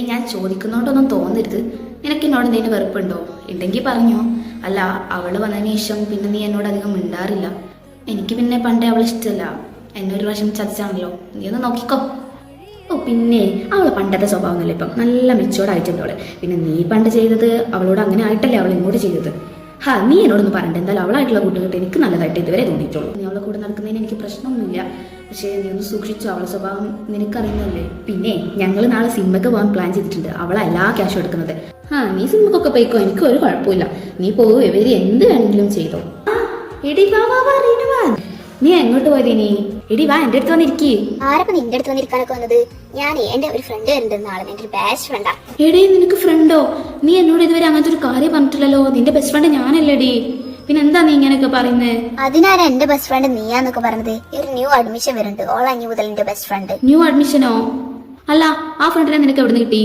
ഞാൻ ചോദിക്കുന്നോണ്ടൊന്നും തോന്നരുത്. നിനക്ക് എന്നോട് എന്തെങ്കിലും വെറുപ്പുണ്ടോ? ഉണ്ടെങ്കിൽ പറഞ്ഞോ. അല്ല, അവള് വന്നതിന് ശേഷം പിന്നെ നീ എന്നോട് അധികം മിണ്ടാറില്ല. എനിക്ക് പിന്നെ പണ്ടേ അവളെ ഇഷ്ടമല്ല. എന്നെ ഒരു പ്രാവശ്യം ചതിച്ചാണല്ലോ. നീ ഒന്ന് നോക്കിക്കോ. ഓ പിന്നെ അവളെ പണ്ടത്തെ സ്വഭാവമൊന്നുമില്ല, ഇപ്പം നല്ല മെച്ചോർഡായിട്ടുണ്ട് അവള്. പിന്നെ നീ പണ്ട് ചെയ്തത് അവളോട് അങ്ങനെ ആയിട്ടല്ലേ അവൾ ഇങ്ങോട്ട് ചെയ്തത്. നീ എന്നോടൊന്ന് പറയണ്ട. എന്തായാലും അവളായിട്ടുള്ള കൂട്ടുകെട്ട് എനിക്ക് നല്ലതായിട്ട് ഇതുവരെ തോന്നിയിട്ടുള്ളൂ. നീ അവളെ കൂടെ നടക്കുന്നതിന് എനിക്ക് പ്രശ്നമൊന്നുമില്ല. പക്ഷേ നീ ഒന്ന് സൂക്ഷിച്ചു. അവളെ സ്വഭാവം നിനക്കറിയുന്നല്ലേ. പിന്നെ ഞങ്ങൾ നാളെ സിനിമയ്ക്ക് പോകാൻ പ്ലാൻ ചെയ്തിട്ടുണ്ട്. അവളാ എല്ലാ ക്യാഷും എടുക്കുന്നത്. നീ സിനിമക്കൊക്കെ പോയിക്കോ, എനിക്ക് ഒരു കുഴപ്പമില്ല. നീ പോവോ ഇവര് എന്ത് വേണമെങ്കിലും ചെയ്തോ. എടി വാ വാ വാ റീനു വാ. നീ എങ്ങോട്ട് പോയത്? ഇനി എടി വാ, എന്റെ അടുത്ത് വന്നിരിക്കേ. ആരപ്പ നിന്റെ അടുത്ത് വന്നിരിക്കാനൊക്കെ വന്നത്? ഞാൻ എന്റെ ഒരു ഫ്രണ്ട് വരുന്നുണ്ട് നാളെ. എന്റെ ഒരു ബെസ്റ്റ് ഫ്രണ്ടാ. എടേ നിനക്ക് ഫ്രണ്ടോ? നീ എന്നോട് ഇതുവരെ അങ്ങനത്തെ ഒരു കാര്യം പറഞ്ഞിട്ടില്ലല്ലോ. നിന്റെ ബെസ്റ്റ് ഫ്രണ്ട് ഞാനല്ലേടി. പിന്നെ എന്താ നീ ഇങ്ങനെയൊക്കെ പറയുന്നേ? അതിനാരാ എന്റെ ബെസ്റ്റ് ഫ്രണ്ട് നീയാന്നൊക്കെ പറഞ്ഞത്? ഒരു ന്യൂ അഡ്മിഷൻ വരുന്നുണ്ട്. ഓൾ അഞ്ഞു മുതൽ എന്റെ ബെസ്റ്റ് ഫ്രണ്ട്. ന്യൂ അഡ്മിഷനോ? അല്ല, ആ ഫ്രണ്ടിനെ നിനക്ക് എവിടെ നിന്ന് കിട്ടി?